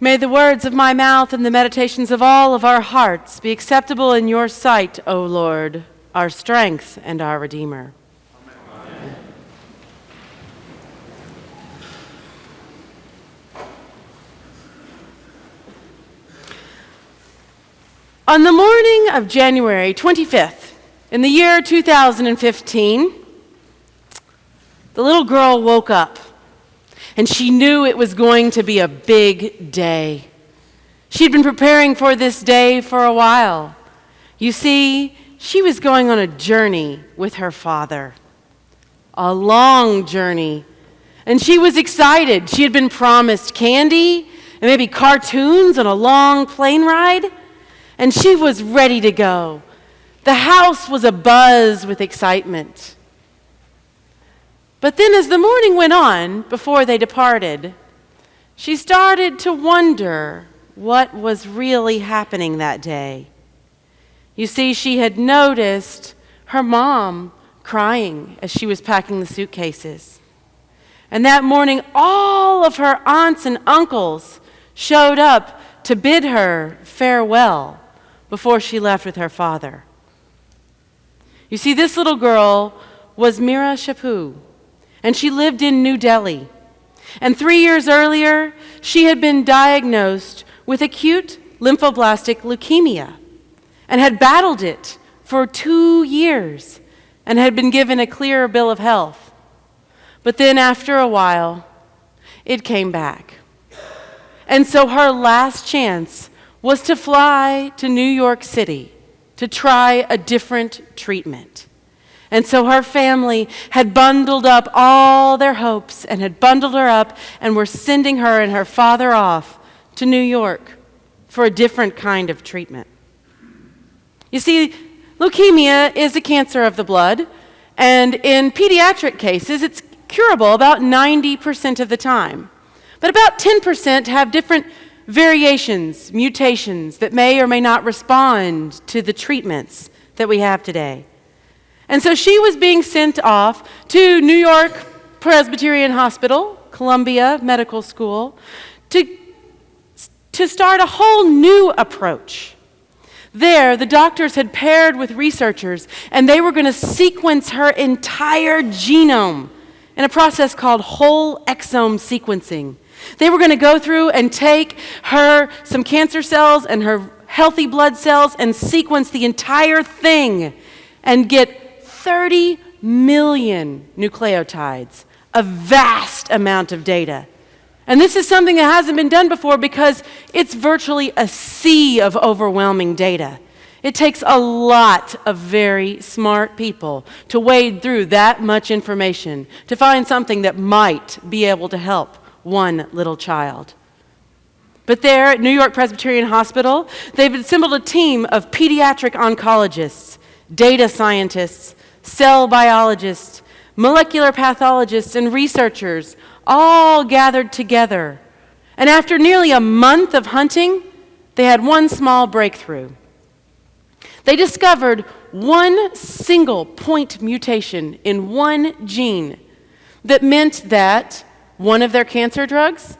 May the words of my mouth and the meditations of all of our hearts be acceptable in your sight, O Lord, our strength and our Redeemer. Amen. On the morning of January 25th, in the year 2015, the little girl woke up. And she knew it was going to be a big day. She'd been preparing for this day for a while. You see, she was going on a journey with her father. A long journey. And she was excited. She had been promised candy and maybe cartoons on a long plane ride. And she was ready to go. The house was abuzz with excitement. But then as the morning went on, before they departed, she started to wonder what was really happening that day. You see, she had noticed her mom crying as she was packing the suitcases. And that morning, all of her aunts and uncles showed up to bid her farewell before she left with her father. You see, this little girl was Mira Shapu. And she lived in New Delhi. And 3 years earlier, she had been diagnosed with acute lymphoblastic leukemia and had battled it for 2 years and had been given a clear bill of health. But then after a while, it came back. And so her last chance was to fly to New York City to try a different treatment. And so her family had bundled up all their hopes and had bundled her up and were sending her and her father off to New York for a different kind of treatment. You see, leukemia is a cancer of the blood, and in pediatric cases, it's curable about 90% of the time. But about 10% have different variations, mutations that may or may not respond to the treatments that we have today. And so she was being sent off to New York Presbyterian Hospital, Columbia Medical School, to start a whole new approach. There, the doctors had paired with researchers, and they were going to sequence her entire genome in a process called whole exome sequencing. They were going to go through and take her some cancer cells and her healthy blood cells and sequence the entire thing and get 30 million nucleotides, a vast amount of data. And this is something that hasn't been done before because it's virtually a sea of overwhelming data. It takes a lot of very smart people to wade through that much information to find something that might be able to help one little child. But there at New York Presbyterian Hospital, they've assembled a team of pediatric oncologists, data scientists, cell biologists, molecular pathologists, and researchers all gathered together. And after nearly a month of hunting, they had one small breakthrough. They discovered one single point mutation in one gene that meant that one of their cancer drugs,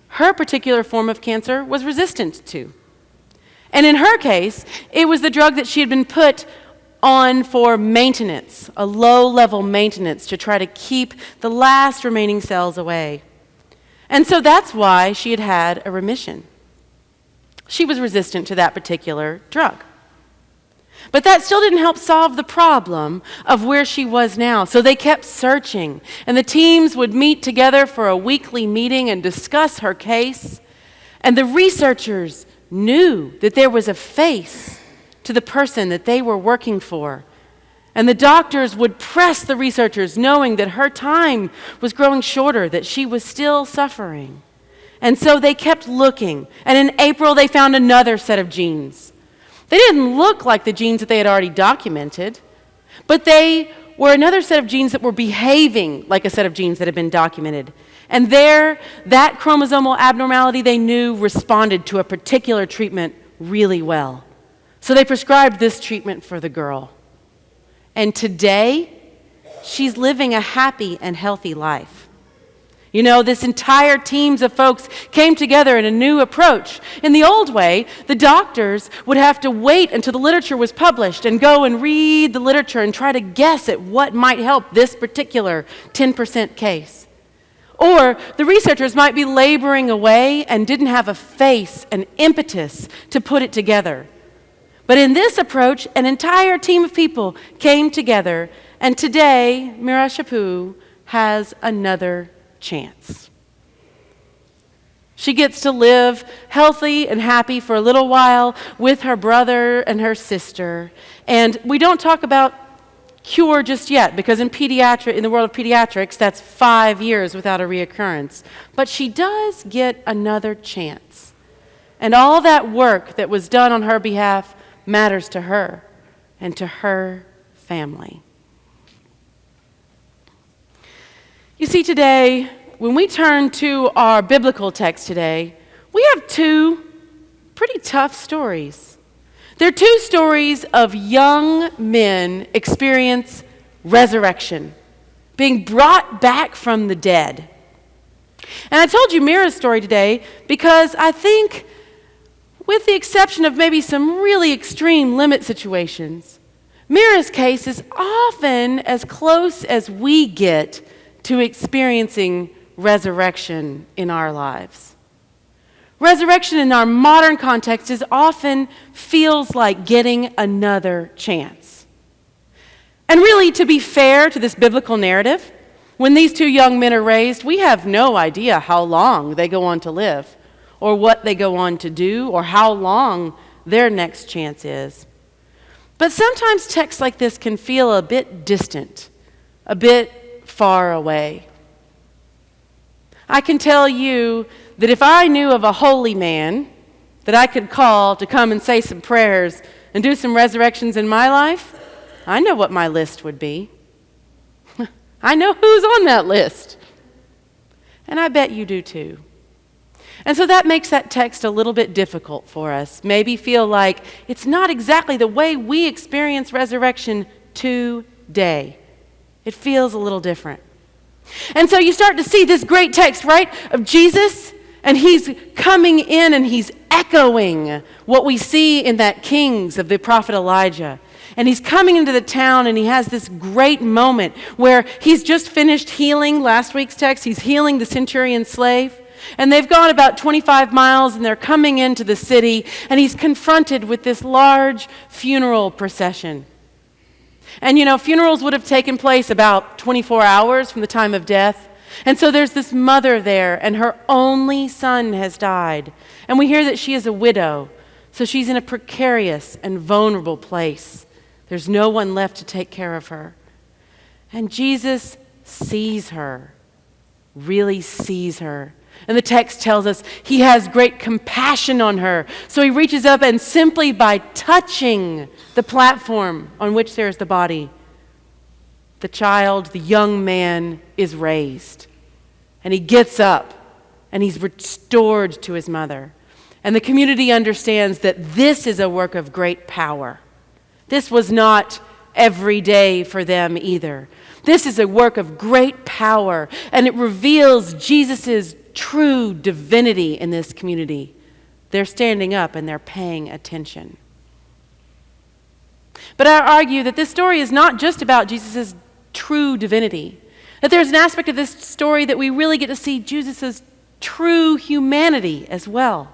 her particular form of cancer, was resistant to. And in her case, it was the drug that she had been put on for maintenance, a low-level maintenance to try to keep the last remaining cells away. And so that's why she had had a remission. She was resistant to that particular drug. But that still didn't help solve the problem of where she was now. So they kept searching, and the teams would meet together for a weekly meeting and discuss her case. And the researchers knew that there was a face to the person that they were working for. And the doctors would press the researchers, knowing that her time was growing shorter, that she was still suffering. And so they kept looking. And in April, they found another set of genes. They didn't look like the genes that they had already documented, but they were another set of genes that were behaving like a set of genes that had been documented. And there, that chromosomal abnormality they knew responded to a particular treatment really well. So they prescribed this treatment for the girl. And today, she's living a happy and healthy life. This entire teams of folks came together in a new approach. In the old way, the doctors would have to wait until the literature was published and go and read the literature and try to guess at what might help this particular 10% case. Or the researchers might be laboring away and didn't have a face, an impetus to put it together. But in this approach, an entire team of people came together, and today, Mira Shapu has another chance. She gets to live healthy and happy for a little while with her brother and her sister. And we don't talk about cure just yet, because in the world of pediatrics, that's 5 years without a reoccurrence. But she does get another chance. And all that work that was done on her behalf matters to her and to her family. You see, today, when we turn to our biblical text today, we have two pretty tough stories. They're two stories of young men experience resurrection, being brought back from the dead. And I told you Mira's story today because I think, with the exception of maybe some really extreme limit situations, Mira's case is often as close as we get to experiencing resurrection in our lives. Resurrection in our modern context often feels like getting another chance. And really, to be fair to this biblical narrative, when these two young men are raised, we have no idea how long they go on to live, or what they go on to do, or how long their next chance is. But sometimes texts like this can feel a bit distant, a bit far away. I can tell you that if I knew of a holy man that I could call to come and say some prayers and do some resurrections in my life, I know what my list would be. I know who's on that list. And I bet you do too. And so that makes that text a little bit difficult for us. Maybe feel like it's not exactly the way we experience resurrection today. It feels a little different. And so you start to see this great text, right, of Jesus, and he's coming in and he's echoing what we see in that Kings of the prophet Elijah. And he's coming into the town and he has this great moment where he's just finished healing, last week's text, he's healing the centurion slave. And they've gone about 25 miles and they're coming into the city, and he's confronted with this large funeral procession. And funerals would have taken place about 24 hours from the time of death. And so there's this mother there, and her only son has died. And we hear that she is a widow, so she's in a precarious and vulnerable place. There's no one left to take care of her. And Jesus sees her, really sees her. And the text tells us he has great compassion on her. So he reaches up and simply by touching the platform on which there is the body, the child, the young man, is raised. And he gets up and he's restored to his mother. And the community understands that this is a work of great power. This was not every day for them either. This is a work of great power, and it reveals Jesus' true divinity in this community. They're standing up and they're paying attention. But I argue that this story is not just about Jesus' true divinity, that there's an aspect of this story that we really get to see Jesus' true humanity as well.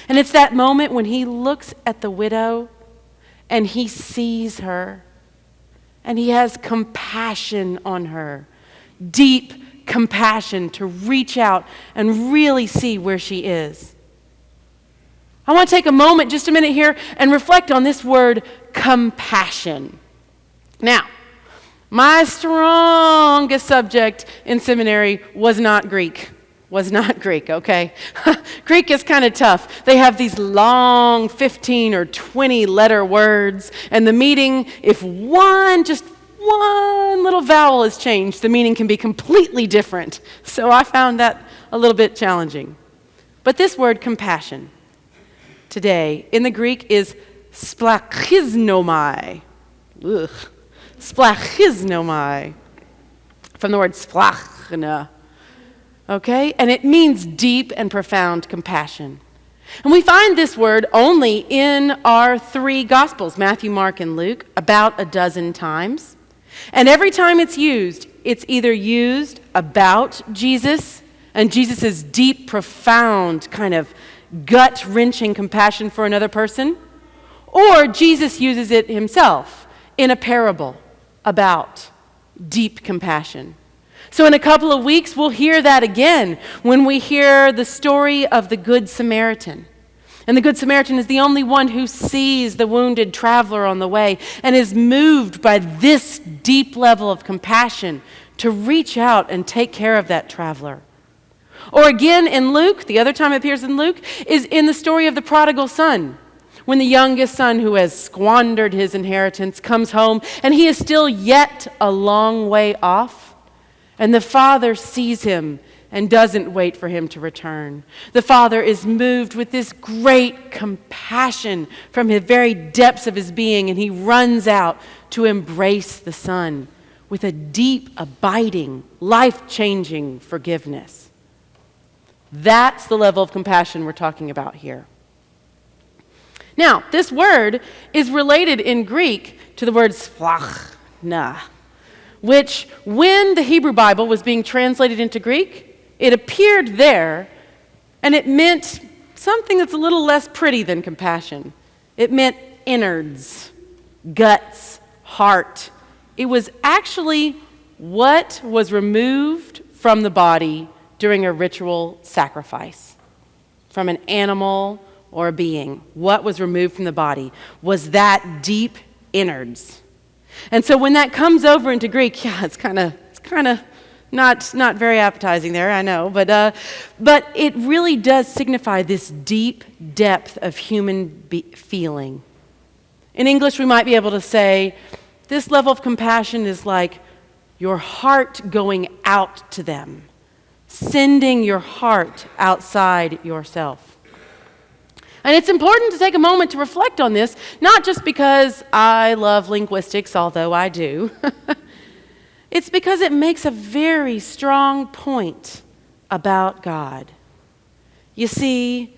And it's that moment when he looks at the widow and he sees her and he has compassion on her, deep compassion to reach out and really see where she is. I want to take a moment, just a minute here, and reflect on this word, compassion. Now, my strongest subject in seminary was not Greek. Okay? Greek is kind of tough. They have these long 15 or 20 letter words, and the meaning, if just one little vowel is changed, the meaning can be completely different. So I found that a little bit challenging. But this word, compassion, today in the Greek is splachiznomai. Splachiznomai. From the word splachna. Okay? And it means deep and profound compassion. And we find this word only in our three Gospels, Matthew, Mark, and Luke, about a dozen times. And every time it's either used about Jesus and Jesus' deep, profound, kind of gut-wrenching compassion for another person, or Jesus uses it himself in a parable about deep compassion. So in a couple of weeks, we'll hear that again when we hear the story of the Good Samaritan. And the Good Samaritan is the only one who sees the wounded traveler on the way and is moved by this deep level of compassion to reach out and take care of that traveler. Or again in Luke, the other time it appears in Luke, is in the story of the Prodigal Son, when the youngest son who has squandered his inheritance comes home and he is still yet a long way off. And the father sees him and doesn't wait for him to return. The father is moved with this great compassion from the very depths of his being, and he runs out to embrace the son with a deep, abiding, life-changing forgiveness. That's the level of compassion we're talking about here. Now, this word is related in Greek to the word splachna, which, when the Hebrew Bible was being translated into Greek, it appeared there, and it meant something that's a little less pretty than compassion. It meant innards, guts, heart. It was actually what was removed from the body during a ritual sacrifice, from an animal or a being. What was removed from the body was that deep innards. And so when that comes over into Greek, yeah, it's kind of not very appetizing there, I know, but it really does signify this deep depth of human feeling. In English, we might be able to say, this level of compassion is like your heart going out to them, sending your heart outside yourself. And it's important to take a moment to reflect on this, not just because I love linguistics, although I do. It's because it makes a very strong point about God. You see,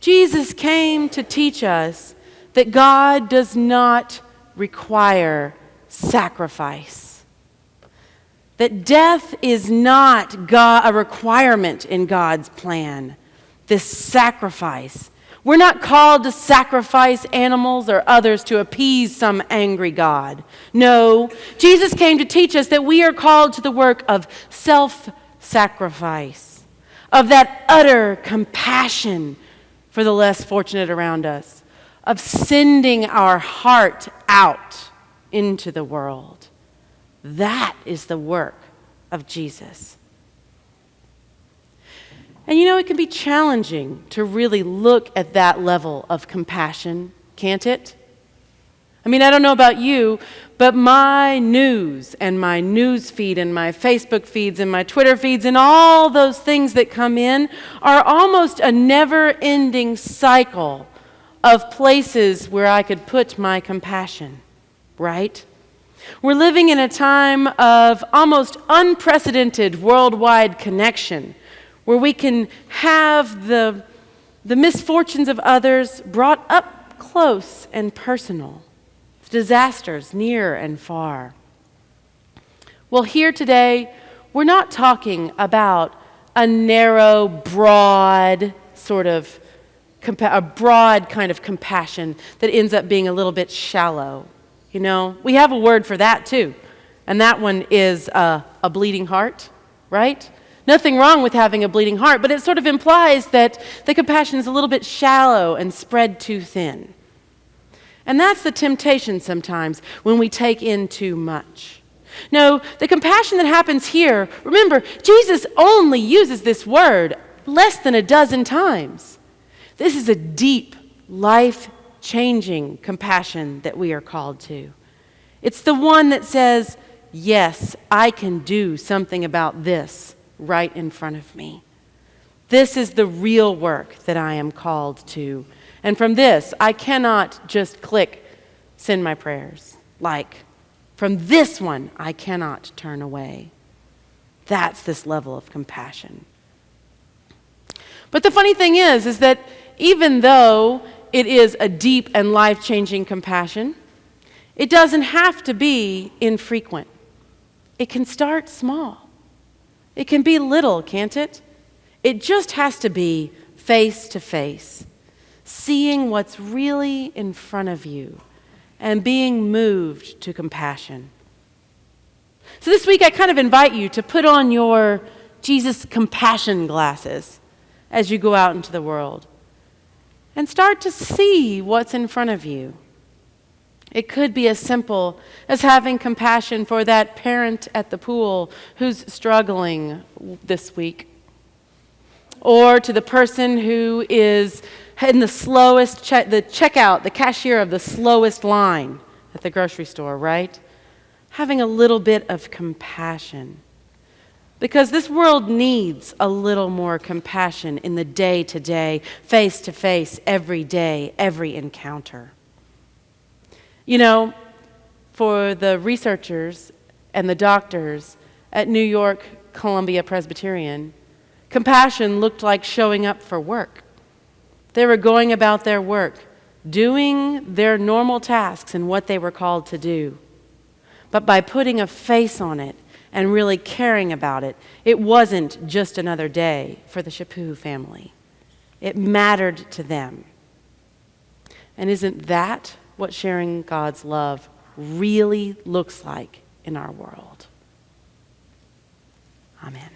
Jesus came to teach us that God does not require sacrifice. That death is not a requirement in God's plan. This sacrifice. We're not called to sacrifice animals or others to appease some angry God. No, Jesus came to teach us that we are called to the work of self-sacrifice, of that utter compassion for the less fortunate around us, of sending our heart out into the world. That is the work of Jesus. And it can be challenging to really look at that level of compassion, can't it? I mean, I don't know about you, but my news and my news feed and my Facebook feeds and my Twitter feeds and all those things that come in are almost a never-ending cycle of places where I could put my compassion, right? We're living in a time of almost unprecedented worldwide connection, where we can have the misfortunes of others brought up close and personal, disasters near and far. Well, here today, we're not talking about a narrow, broad a broad kind of compassion that ends up being a little bit shallow. We have a word for that too, and that one is a bleeding heart, right? Nothing wrong with having a bleeding heart, but it sort of implies that the compassion is a little bit shallow and spread too thin. And that's the temptation sometimes when we take in too much. No, the compassion that happens here, remember, Jesus only uses this word less than a dozen times. This is a deep, life-changing compassion that we are called to. It's the one that says, yes, I can do something about this right in front of me. This is the real work that I am called to. And from this, I cannot just click send my prayers. From this one, I cannot turn away. That's this level of compassion. But the funny thing is that even though it is a deep and life-changing compassion, it doesn't have to be infrequent. It can start small. It can be little, can't it? It just has to be face to face, seeing what's really in front of you and being moved to compassion. So this week I kind of invite you to put on your Jesus compassion glasses as you go out into the world and start to see what's in front of you. It could be as simple as having compassion for that parent at the pool who's struggling this week, or to the person who is in the slowest the cashier of the slowest line at the grocery store, right? Having a little bit of compassion. Because this world needs a little more compassion in the day-to-day, face-to-face, every day, every encounter. You know, for the researchers and the doctors at New York Columbia Presbyterian, compassion looked like showing up for work. They were going about their work, doing their normal tasks and what they were called to do. But by putting a face on it and really caring about it, it wasn't just another day for the Chaput family. It mattered to them. And isn't that what sharing God's love really looks like in our world? Amen.